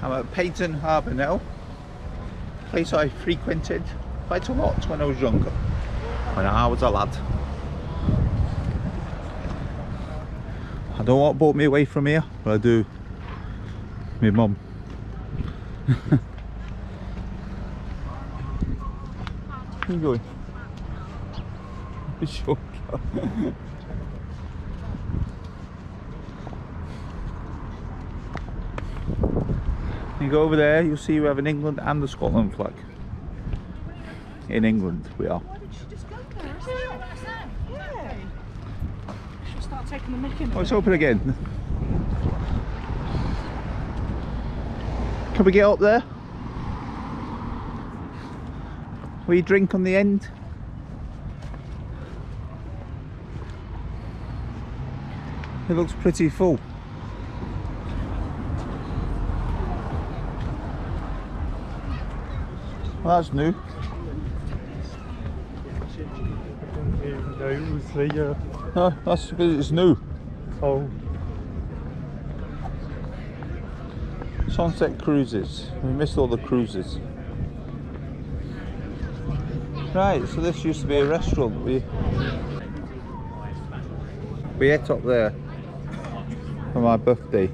I'm at Peyton Harbour now, place I frequented quite a lot when I was younger, when I was a lad. I don't know what brought me away from here, but I do. My mum. Where are you going? Sure. You go over there, you'll see we have an England and a Scotland flag. In England, we are. Why did she just go there? Yeah. She'll start taking the mick in. Oh, it's open again. Can we get up there? Will you drink on the end? It looks pretty full. Well, that's new. No, that's because it's new. Oh. Sunset cruises. We missed all the cruises. Right, so this used to be a restaurant. We ate up there for my birthday.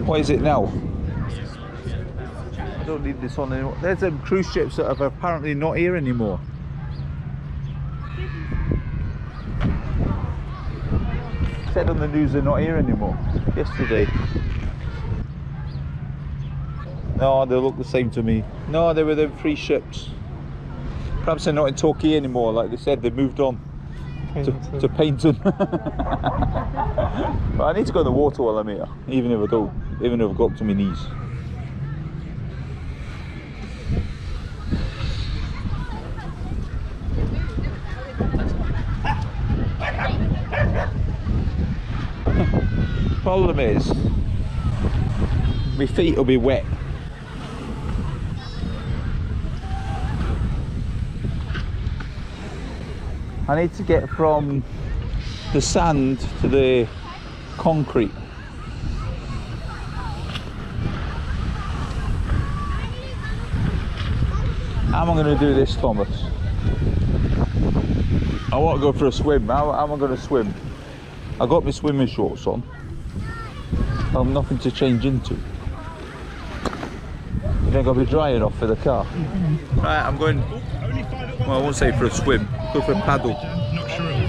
What is it now? I don't need this on anymore. There's some cruise ships that are apparently not here anymore. Said on the news they're not here anymore. Yesterday. No, they look the same to me. No, they were them 3 ships. Perhaps they're not in Torquay anymore, like they said, they moved on to Paignton. But I need to go in the water while I'm here, even if I go up to my knees. Problem is, my feet will be wet. I need to get from the sand to the concrete. How am I going to do this, Thomas? I want to go for a swim. How am I going to swim? I got my swimming shorts on. I have nothing to change into. You think I'll be dry enough for the car? Right, I'm going. Well, I won't say for a swim. Go for a paddle. Not sure it will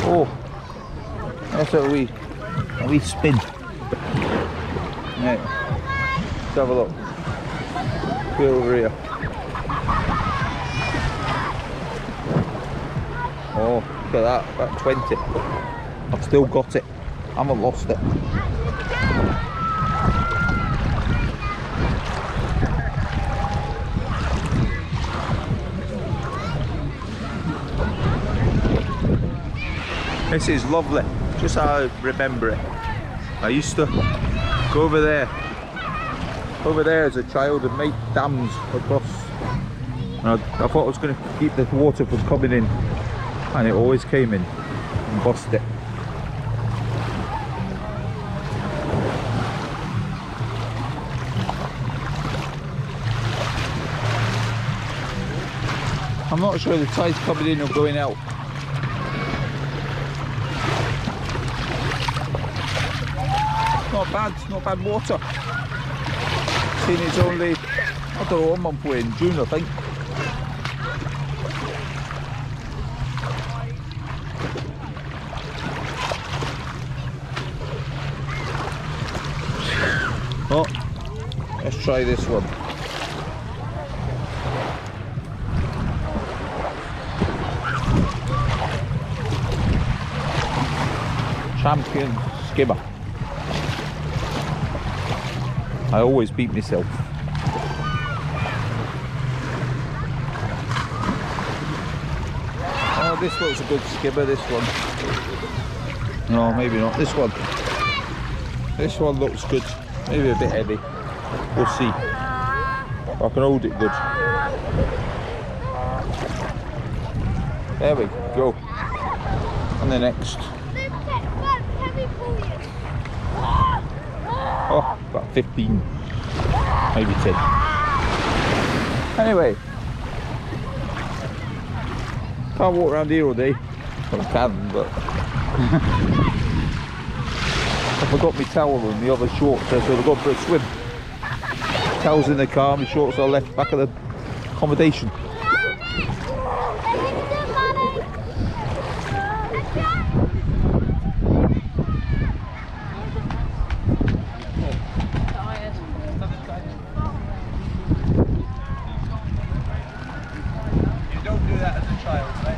Oh, that's a wee spin. Right, let's have a look. Go over here. Oh, look at that, about 20. I've still got it. I haven't lost it. This is lovely, just how I remember it. I used to go over there as a child and make dams across. And I thought I was going to keep the water from coming in, and it always came in and bust it. I'm not sure the tide's coming in or going out. Not bad water. Seeing it's only, I don't know what month we're in, June I think. Oh, let's try this one. Champion skimmer. I always beat myself. this looks a good skipper, this one. No, maybe not. This one. This one looks good. Maybe a bit heavy. We'll see. I can hold it good. There we go. And the next. Oh, about 15. Maybe 10. Anyway. Can't walk around here all day. Well, I can, but I forgot my towel and the other shorts, so I've gone for a swim. Towels in the car, my shorts are left back of the accommodation. You don't do that as a child, mate.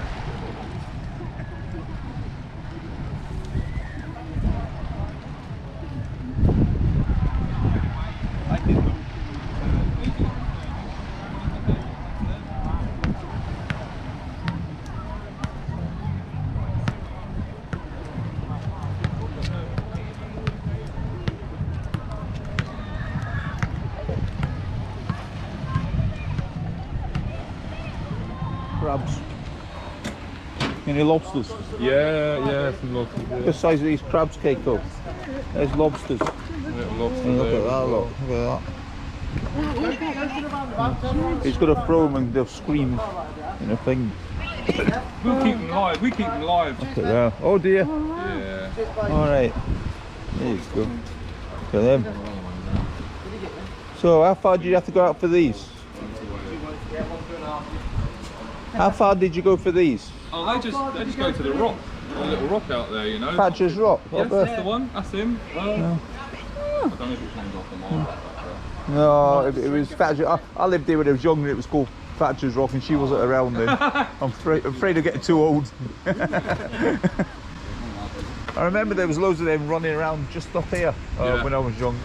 Crabs. Any lobsters? Yeah, some lobsters. Look at the size of these crabs, Keiko. There's lobsters. Little lobsters. And look at that, look at that. He's got to throw them and they'll scream in a thing. We'll keep them live. We keep them live. Look at that. Oh dear. Yeah. Alright. There you go. Look at them. So how far did you have to go out for these? How far did you go for these? Oh, they just go to the rock. A little rock out there, you know. Thatcher's Rock. Yes, up there. that's the one. That's him. No. I don't know if it's named after mine. No, it was Thatcher. I lived here when I was young and it was called Thatcher's Rock and she wasn't around then. I'm afraid of getting too old. I remember there was loads of them running around just up here when I was young.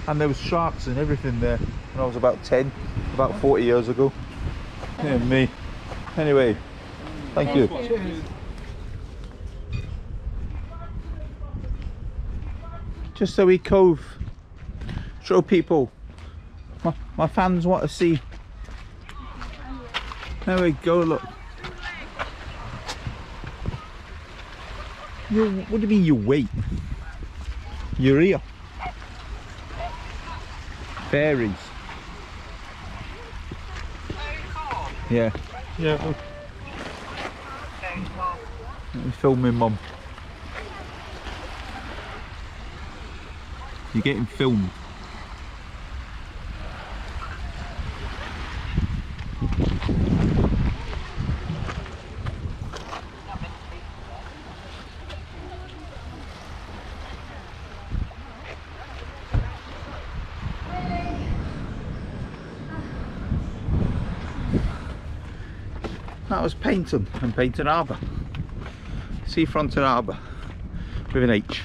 And there was sharks and everything there when I was about 10, about 40 years ago. Yeah, me. Anyway, thank you. Just so we cove, show people. My fans want to see. There we go, look. What do you mean you wait? You're here. Fairies. Yeah. Yeah. Let me film my mum. You're getting filmed. That was Paignton and Peyton Harbour. Seafront and Harbour with an H.